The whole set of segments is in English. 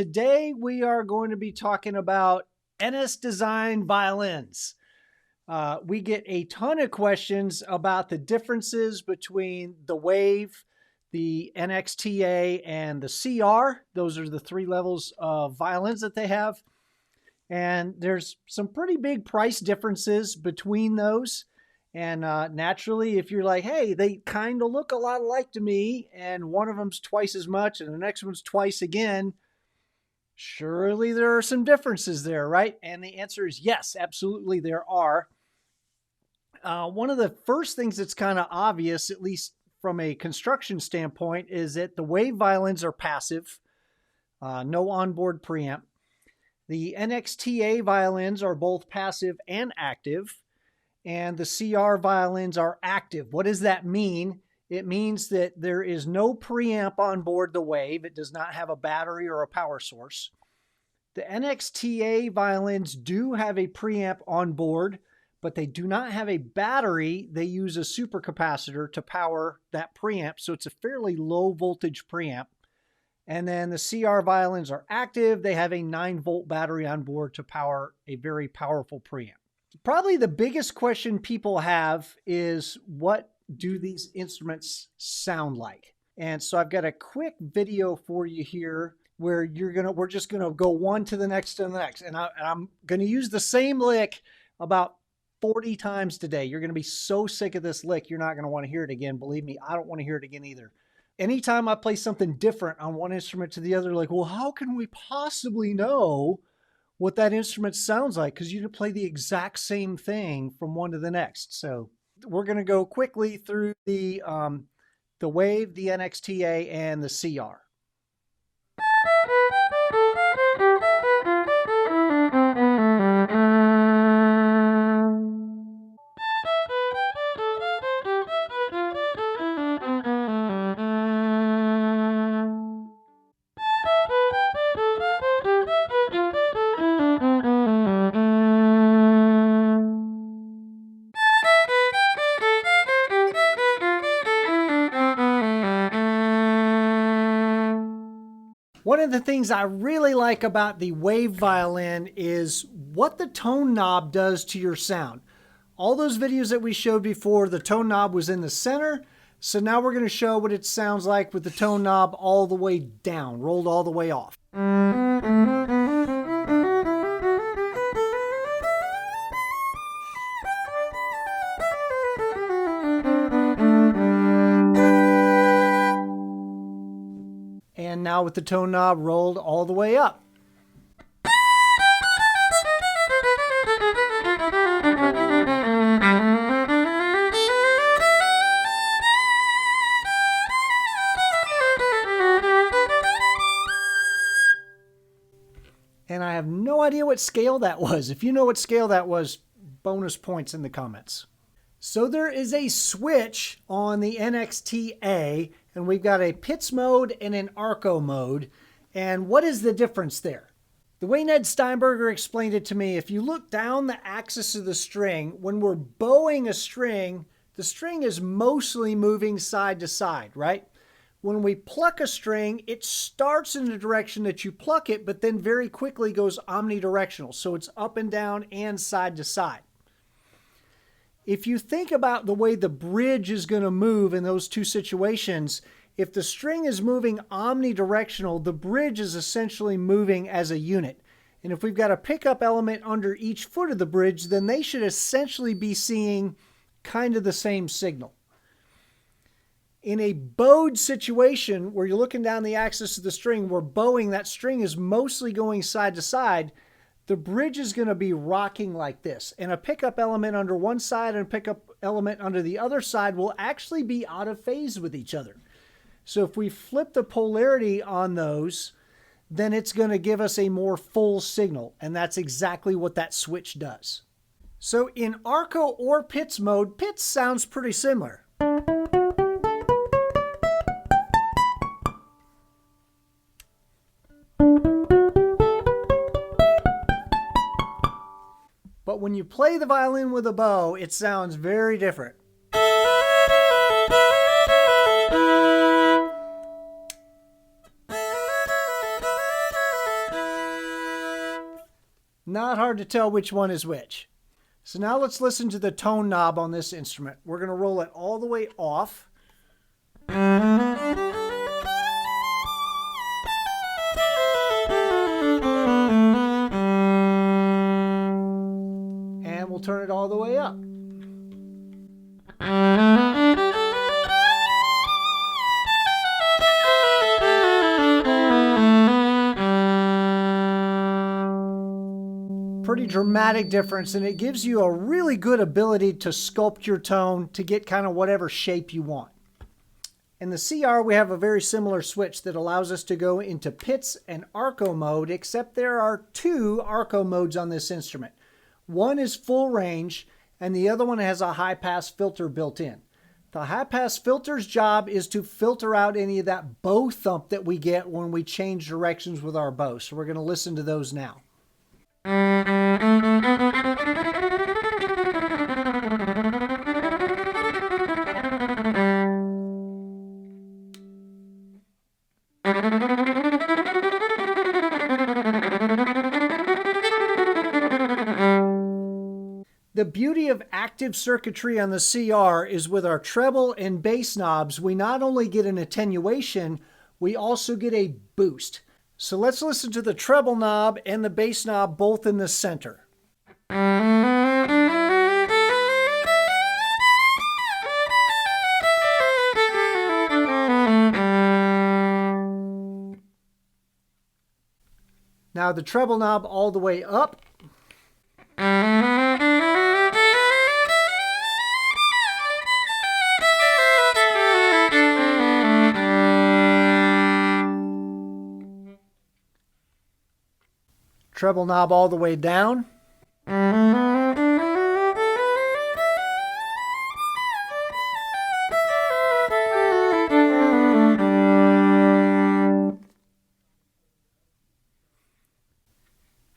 Today we are going to be talking about NS design violins. We get a ton of questions about the differences between the WAV, the NXTa, and the CR. Those are the three levels of violins that they have. And there's some pretty big price differences between those. And naturally, if you're like, hey, they kind of look a lot alike to me, and one of them's twice as much and the next one's twice again, surely there are some differences there, right? And the answer is yes, absolutely there are. One of the first things that's kind of obvious, at least from a construction standpoint, is that the WAV violins are passive, no onboard preamp. The NXTa violins are both passive and active, and the CR violins are active. What does that mean? It means that there is no preamp on board the WAV. It does not have a battery or a power source. The NXTa violins do have a preamp on board, but they do not have a battery. They use a supercapacitor to power that preamp, so it's a fairly low voltage preamp. And then the CR violins are active. They have a 9-volt battery on board to power a very powerful preamp. Probably the biggest question people have is, what do these instruments sound like? And so I've got a quick video for you here where we're just gonna go one to the next to the next. And I'm gonna use the same lick about 40 times today. You're gonna be so sick of this lick, you're not gonna wanna hear it again. Believe me, I don't wanna hear it again either. Anytime I play something different on one instrument to the other, like, well, how can we possibly know what that instrument sounds like? Because you play the exact same thing from one to the next. So we're going to go quickly through the WAV, the NXTa, and the CR. One of the things I really like about the WAV violin is what the tone knob does to your sound. All those videos that we showed before, the tone knob was in the center. So now we're going to show what it sounds like with the tone knob all the way down, rolled all the way off. And now with the tone knob rolled all the way up. And I have no idea what scale that was. If you know what scale that was, bonus points in the comments. So there is a switch on the NXTa, and we've got a Pitts mode and an Arco mode. And what is the difference there? The way Ned Steinberger explained it to me, if you look down the axis of the string, when we're bowing a string, the string is mostly moving side to side, right? When we pluck a string, it starts in the direction that you pluck it, but then very quickly goes omnidirectional. So it's up and down and side to side. If you think about the way the bridge is going to move in those two situations, if the string is moving omnidirectional, the bridge is essentially moving as a unit. And if we've got a pickup element under each foot of the bridge, then they should essentially be seeing kind of the same signal. In a bowed situation where you're looking down the axis of the string, we're bowing, that string is mostly going side to side, the bridge is going to be rocking like this. And a pickup element under one side and a pickup element under the other side will actually be out of phase with each other. So if we flip the polarity on those, then it's going to give us a more full signal. And that's exactly what that switch does. So in Arco or Pitts mode, Pitts sounds pretty similar. But when you play the violin with a bow, it sounds very different. Not hard to tell which one is which. So now let's listen to the tone knob on this instrument. We're going to roll it all the way off. And we'll turn it all the way up. Pretty dramatic difference, and it gives you a really good ability to sculpt your tone to get kind of whatever shape you want. In the CR, we have a very similar switch that allows us to go into pits and arco mode, except there are two arco modes on this instrument. One is full range, and the other one has a high-pass filter built in. The high-pass filter's job is to filter out any of that bow thump that we get when we change directions with our bow. So we're going to listen to those now. The beauty of active circuitry on the CR is with our treble and bass knobs, we not only get an attenuation, we also get a boost. So let's listen to the treble knob and the bass knob both in the center. Now the treble knob all the way up. Treble knob all the way down.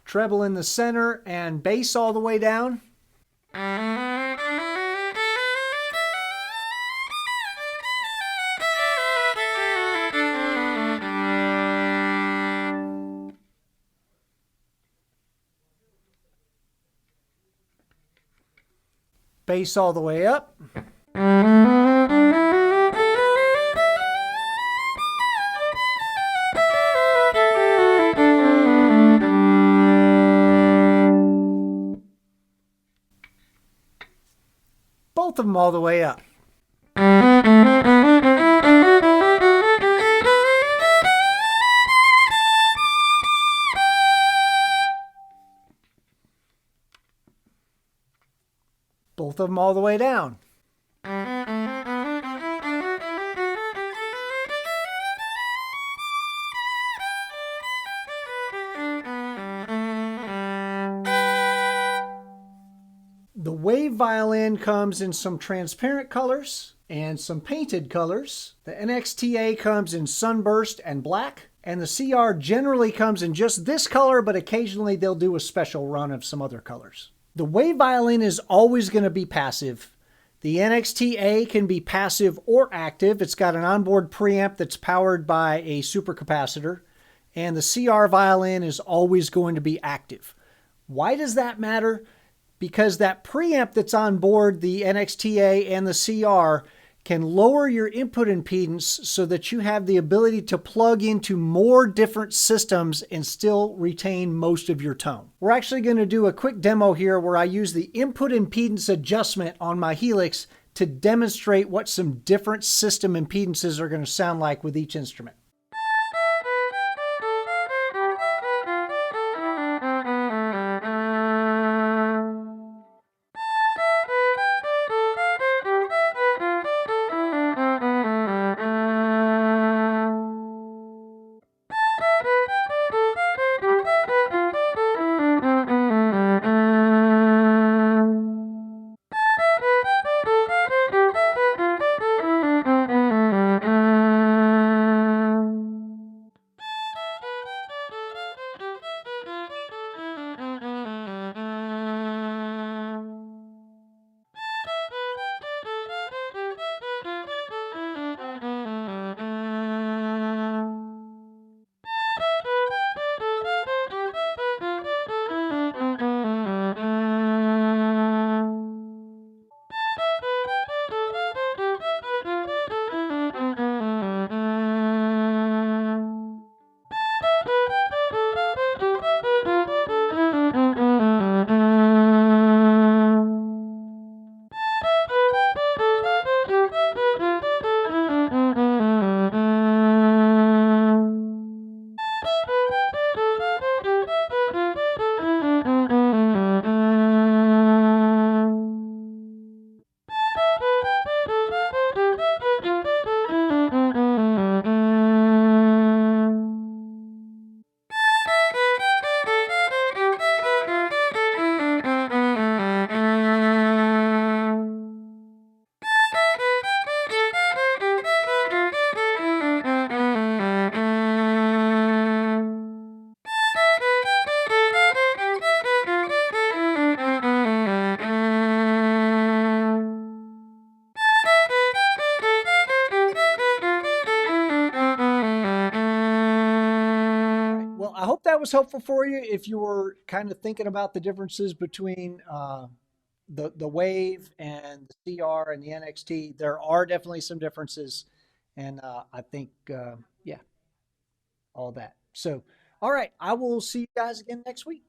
Treble in the center and bass all the way down. Bass all the way up. Both of them all the way up. Both of them all the way down. The WAV violin comes in some transparent colors and some painted colors. The NXTa comes in sunburst and black. And the CR generally comes in just this color, but occasionally they'll do a special run of some other colors. The WAV violin is always going to be passive. The NXTa can be passive or active. It's got an onboard preamp that's powered by a supercapacitor. And the CR violin is always going to be active. Why does that matter? Because that preamp that's on board the NXTa and the CR can lower your input impedance so that you have the ability to plug into more different systems and still retain most of your tone. We're actually going to do a quick demo here where I use the input impedance adjustment on my Helix to demonstrate what some different system impedances are going to sound like with each instrument. hope that was helpful for you if you were kind of thinking about the differences between the Wave and the CR and the NXT. There are definitely some differences, and I think yeah, all that. So, all right, I will see you guys again next week.